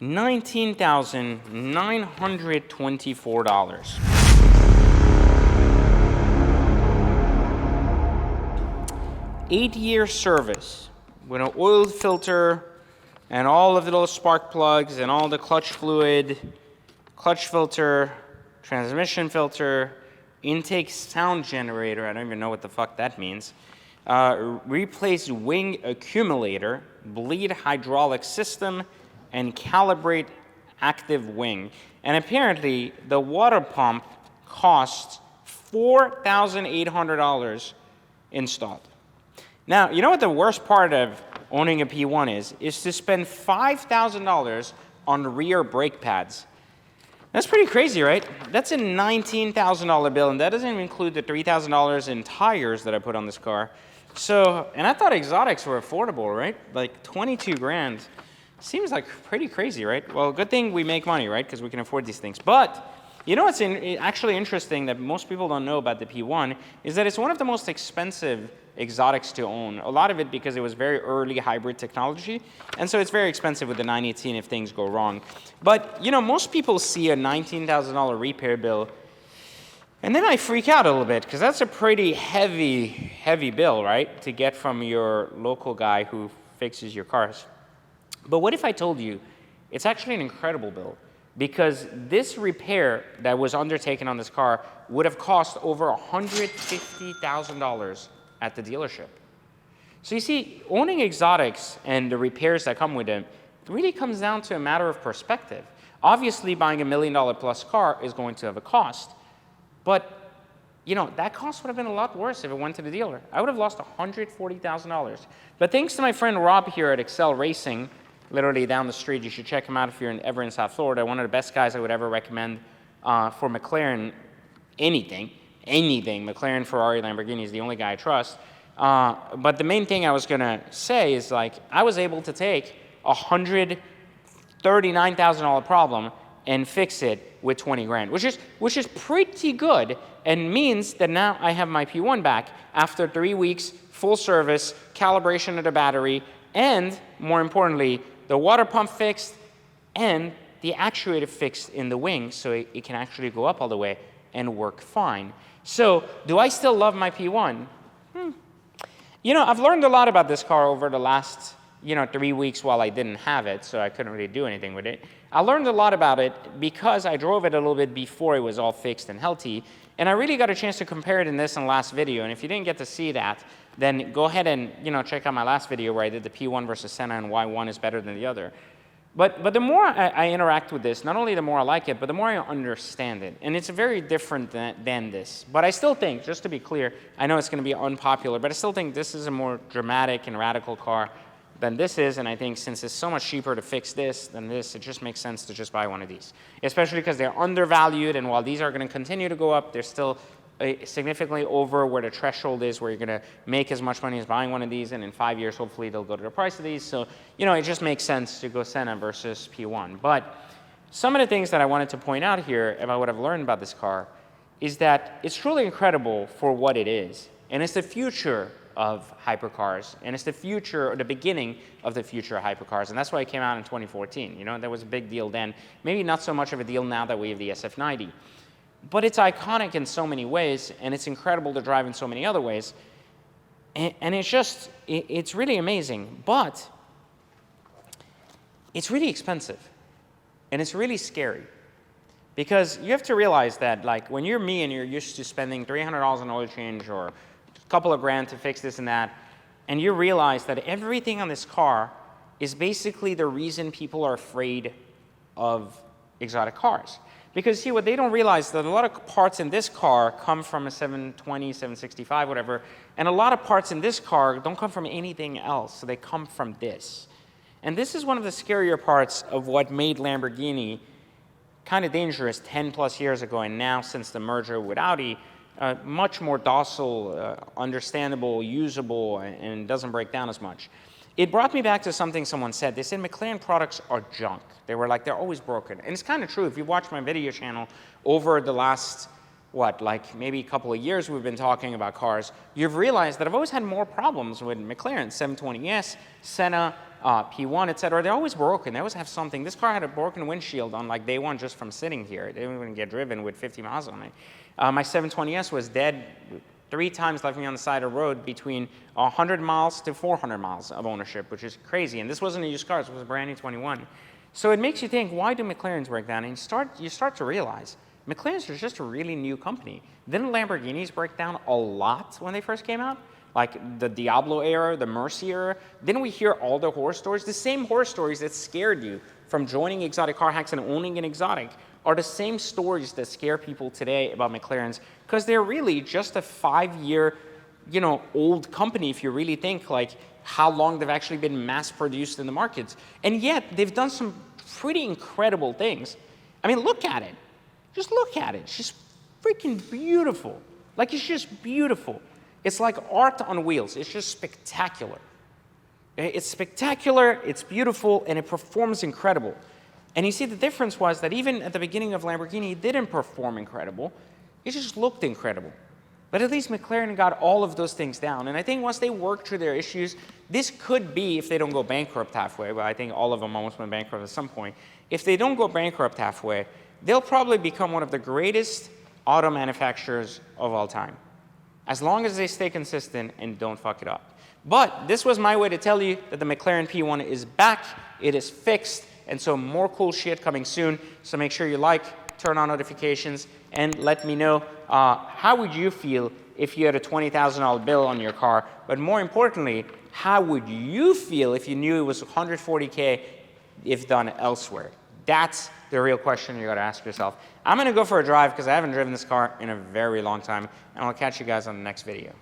$19,924. 8-year service with an oil filter and all of the little spark plugs and all the clutch fluid, clutch filter, transmission filter, intake sound generator, I don't even know what the fuck that means, replace wing accumulator, bleed hydraulic system, and calibrate active wing. And apparently the water pump costs $4,800 installed. Now, you know what the worst part of owning a P1 is to spend $5,000 on rear brake pads. That's pretty crazy, right? That's a $19,000 bill, and that doesn't even include the $3,000 in tires that I put on this car. So, and I thought exotics were affordable, right? Like 22 grand. Seems like pretty crazy, right? Well, good thing we make money, right? Because we can afford these things. But you know what's actually interesting that most people don't know about the P1 is that it's one of the most expensive exotics to own. A lot of it because it was very early hybrid technology, and so it's very expensive with the 918 if things go wrong. But you know, most people see a $19,000 repair bill, and then I freak out a little bit because that's a pretty heavy bill, right? To get from your local guy who fixes your cars. But what if I told you it's actually an incredible bill? Because this repair that was undertaken on this car would have cost over $150,000 at the dealership. So you see, owning exotics and the repairs that come with them really comes down to a matter of perspective. Obviously, buying $1 million plus car is going to have a cost, but you know, that cost would have been a lot worse if it went to the dealer. I would have lost $140,000. But thanks to my friend Rob here at Excel Racing, literally down the street, you should check him out if you're ever in South Florida, one of the best guys I would ever recommend for McLaren anything. McLaren, Ferrari, Lamborghini is the only guy I trust. But the main thing I was gonna say is, like, I was able to take a $139,000 problem and fix it with 20 grand, which is pretty good, and means that now I have my P1 back after 3 weeks, full service, calibration of the battery, and more importantly, the water pump fixed and the actuator fixed in the wing so it can actually go up all the way and work fine. So, do I still love my P1? You know, I've learned a lot about this car over the last, 3 weeks while I didn't have it, so I couldn't really do anything with it. I learned a lot about it because I drove it a little bit before it was all fixed and healthy, and I really got a chance to compare it in this and last video, and if you didn't get to see that, then go ahead and, check out my last video where I did the P1 versus Senna and why one is better than the other. But the more I interact with this, not only the more I like it, but the more I understand it. And it's very different than this. But I still think, just to be clear, I know it's going to be unpopular, but I still think this is a more dramatic and radical car than this is. And I think since it's so much cheaper to fix this than this, it just makes sense to just buy one of these. Especially because they're undervalued, and while these are going to continue to go up, they're still significantly over where the threshold is where you're going to make as much money as buying one of these, and in 5 years hopefully they'll go to the price of these. So it just makes sense to go Senna versus P1. But some of the things that I wanted to point out here about what I've learned about this car is that it's truly incredible for what it is, and it's the future of hypercars, and it's the future, or the beginning of the future of hypercars, and that's why it came out in 2014. That was a big deal then. Maybe not so much of a deal now that we have the SF90. But it's iconic in so many ways, and it's incredible to drive in so many other ways. And it's really amazing. But it's really expensive, and it's really scary. Because you have to realize that, like, when you're me and you're used to spending $300 on oil change or a couple of grand to fix this and that, and you realize that everything on this car is basically the reason people are afraid of exotic cars. Because see, what they don't realize is that a lot of parts in this car come from a 720, 765, whatever, and a lot of parts in this car don't come from anything else, so they come from this. And this is one of the scarier parts of what made Lamborghini kind of dangerous 10 plus years ago, and now since the merger with Audi, much more docile, understandable, usable, and doesn't break down as much. It brought me back to something someone said. They said McLaren products are junk. They were like, they're always broken. And it's kind of true. If you watch my video channel over the last, maybe a couple of years we've been talking about cars, you've realized that I've always had more problems with McLaren, 720S, Senna, P1, etc. They're always broken. They always have something. This car had a broken windshield on like day one just from sitting here. It didn't even get driven with 50 miles on it. My 720S was dead 3 times, left me on the side of the road between 100 miles to 400 miles of ownership, which is crazy. And this wasn't a used car. This was a brand new 21. So it makes you think, why do McLarens break down? And you start to realize McLaren's are just a really new company. Didn't Lamborghinis break down a lot when they first came out? Like the Diablo era, the Mercy era. Didn't we hear all the horror stories? The same horror stories that scared you from joining Exotic Car Hacks and owning an exotic are the same stories that scare people today about McLarens, because they're really just a 5-year, old company if you really think like how long they've actually been mass produced in the markets. And yet they've done some pretty incredible things. I mean, look at it. Just look at it. It's just freaking beautiful. Like, it's just beautiful. It's like art on wheels. It's just spectacular. It's spectacular, it's beautiful, and it performs incredible. And you see the difference was that even at the beginning of Lamborghini, it didn't perform incredible. It just looked incredible. But at least McLaren got all of those things down. And I think once they work through their issues, this could be, if they don't go bankrupt halfway, but I think all of them almost went bankrupt at some point. If they don't go bankrupt halfway, they'll probably become one of the greatest auto manufacturers of all time, as long as they stay consistent and don't fuck it up. But this was my way to tell you that the McLaren P1 is back, it is fixed, and so more cool shit coming soon. So make sure you like, turn on notifications, and let me know how would you feel if you had a $20,000 bill on your car, but more importantly, how would you feel if you knew it was $140K if done elsewhere? That's the real question you gotta ask yourself. I'm gonna go for a drive because I haven't driven this car in a very long time, and I'll catch you guys on the next video.